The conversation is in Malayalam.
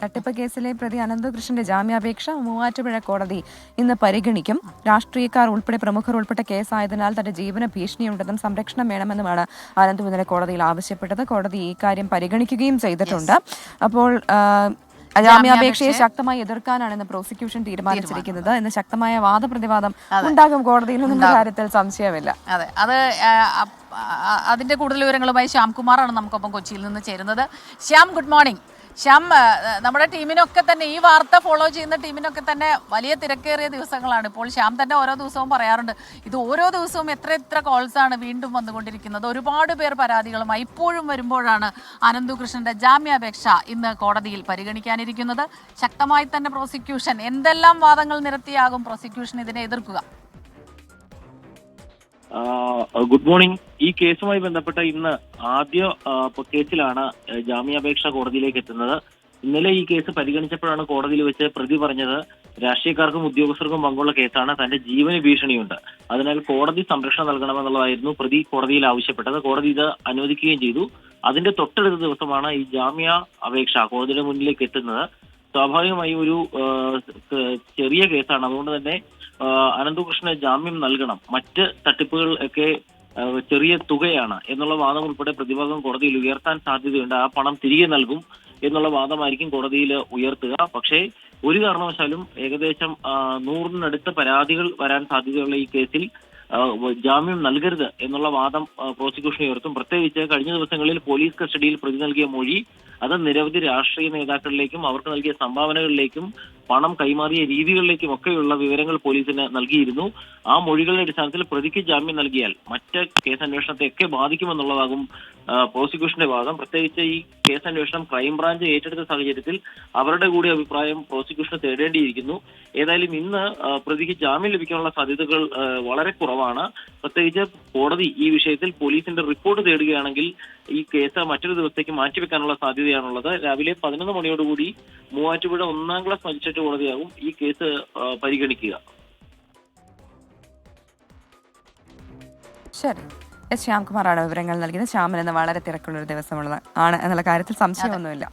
തട്ടിപ്പ് കേസിലെ പ്രതി അനന്തകൃഷ്ണന്റെ ജാമ്യാപേക്ഷ മൂവാറ്റുപുഴ കോടതി ഇന്ന് പരിഗണിക്കും. രാഷ്ട്രീയക്കാർ ഉൾപ്പെടെ പ്രമുഖർ ഉൾപ്പെട്ട കേസായതിനാൽ തന്റെ ജീവന ഭീഷണിയുണ്ടെന്നും സംരക്ഷണം വേണമെന്നുമാണ് അനന്തു ഇന്നലെ കോടതിയിൽ ആവശ്യപ്പെട്ടത്. കോടതി ഈ കാര്യം പരിഗണിക്കുകയും ചെയ്തിട്ടുണ്ട്. അപ്പോൾ ജാമ്യാപേക്ഷയെ ശക്തമായി എതിർക്കാനാണ് ഇന്ന് പ്രോസിക്യൂഷൻ തീരുമാനിച്ചിരിക്കുന്നത്. ഇന്ന് ശക്തമായ വാദപ്രതിവാദം ഉണ്ടാകും കോടതിയിൽ നിന്നുള്ള കാര്യത്തിൽ സംശയമില്ല. അതെ, അതിന്റെ കൂടുതൽ വിവരങ്ങളുമായി ശ്യാംകുമാറാണ് നമുക്കൊപ്പം കൊച്ചിയിൽ നിന്ന് ചേരുന്നത്. Shyam, good morning. ശ്യാം, നമ്മുടെ ടീമിനൊക്കെ തന്നെ, ഈ വാർത്ത ഫോളോ ചെയ്യുന്ന ടീമിനൊക്കെ തന്നെ വലിയ തിരക്കേറിയ ദിവസങ്ങളാണ് ഇപ്പോൾ. ശ്യാം തന്നെ ഓരോ ദിവസവും പറയാറുണ്ട്, ഇത് ഓരോ ദിവസവും എത്ര കോൾസാണ് വീണ്ടും വന്നുകൊണ്ടിരിക്കുന്നത്. ഒരുപാട് പേർ പരാതികളുമായി ഇപ്പോഴും വരുമ്പോഴാണ് അനന്തകൃഷ്ണന്റെ ജാമ്യാപേക്ഷ ഇന്ന് കോടതിയിൽ പരിഗണിക്കാനിരിക്കുന്നത്. ശക്തമായി തന്നെ പ്രോസിക്യൂഷൻ എന്തെല്ലാം വാദങ്ങൾ നിരത്തിയാകും പ്രോസിക്യൂഷൻ ഇതിനെ എതിർക്കുക? Good morning. ഈ കേസുമായി ബന്ധപ്പെട്ട ഇന്ന് ആദ്യ കേസിലാണ് ജാമ്യാപേക്ഷ കോടതിയിലേക്ക് എത്തുന്നത്. ഇന്നലെ ഈ കേസ് പരിഗണിച്ചപ്പോഴാണ് കോടതിയിൽ വെച്ച് പ്രതി പറഞ്ഞത് രാഷ്ട്രീയക്കാർക്കും ഉദ്യോഗസ്ഥർക്കും പങ്കുള്ള കേസാണ്, തന്റെ ജീവന് ഭീഷണിയുണ്ട്, അതിനാൽ കോടതി സംരക്ഷണം നൽകണമെന്നുള്ളതായിരുന്നു പ്രതി കോടതിയിൽ ആവശ്യപ്പെട്ടത്. കോടതി ഇത് അനുവദിക്കുകയും ചെയ്തു. അതിന്റെ തൊട്ടടുത്ത ദിവസമാണ് ഈ ജാമ്യ അപേക്ഷ കോടതിയുടെ മുന്നിലേക്ക് എത്തുന്നത്. സ്വാഭാവികമായി ഒരു ചെറിയ കേസാണ്, അതുകൊണ്ട് തന്നെ അനന്തകൃഷ്ണന് ജാമ്യം നൽകണം, മറ്റ് തട്ടിപ്പുകൾ ഒക്കെ ചെറിയ തുകയാണ് എന്നുള്ള വാദം ഉൾപ്പെടെ പ്രതിഭാഗം കോടതിയിൽ ഉയർത്താൻ സാധ്യതയുണ്ട്. ആ പണം തിരികെ നൽകും എന്നുള്ള വാദമായിരിക്കും കോടതിയിൽ ഉയർത്തുക. പക്ഷേ ഒരു കാരണവശാലും ഏകദേശം 100-നടുത്ത് പരാതികൾ വരാൻ സാധ്യതയുള്ള ഈ കേസിൽ ജാമ്യം നൽകരുത് എന്നുള്ള വാദം പ്രോസിക്യൂഷൻ ഉയർത്തും. പ്രത്യേകിച്ച് കഴിഞ്ഞ ദിവസങ്ങളിൽ പോലീസ് കസ്റ്റഡിയിൽ പ്രതി നൽകിയ മൊഴി അത് നിരവധി രാഷ്ട്രീയ നേതാക്കളിലേക്കും അവർക്ക് നൽകിയ സംഭാവനകളിലേക്കും പണം കൈമാറിയ രീതികളിലേക്കും ഒക്കെയുള്ള വിവരങ്ങൾ പോലീസിന് നൽകിയിരുന്നു. ആ മൊഴികളുടെ അടിസ്ഥാനത്തിൽ പ്രതിക്ക് ജാമ്യം നൽകിയാൽ മറ്റ് കേസന്വേഷണത്തെയൊക്കെ ബാധിക്കുമെന്നുള്ളതാകും പ്രോസിക്യൂഷന്റെ വാദം. പ്രത്യേകിച്ച് ഈ കേസന്വേഷണം ക്രൈംബ്രാഞ്ച് ഏറ്റെടുത്ത സാഹചര്യത്തിൽ അവരുടെ കൂടി അഭിപ്രായം പ്രോസിക്യൂഷന് തേടേണ്ടിയിരിക്കുന്നു. ഏതായാലും ഇന്ന് പ്രതിക്ക് ജാമ്യം ലഭിക്കാനുള്ള സാധ്യതകൾ വളരെ കുറവാണ്. പ്രത്യേകിച്ച് കോടതി ഈ വിഷയത്തിൽ പോലീസിന്റെ റിപ്പോർട്ട് തേടുകയാണെങ്കിൽ ഈ കേസ് മറ്റൊരു ദിവസത്തേക്ക് മാറ്റിവെക്കാനുള്ള സാധ്യതയാണുള്ളത്. രാവിലെ 11 മണിയോടുകൂടി മൂവാറ്റുപുഴ 1ാം ക്ലാസ് മജിസ്ട്രേറ്റ് കോടതിയാകും ഈ കേസ് പരിഗണിക്കുക. ശരി, ശ്യാംകുമാറാണ് വിവരങ്ങൾ നൽകിയത്. ശ്യാമിന് ഇന്ന് വളരെ തിരക്കുള്ളൊരു ദിവസമുള്ളത് ആണ് എന്നുള്ള കാര്യത്തിൽ സംശയമൊന്നുമില്ല.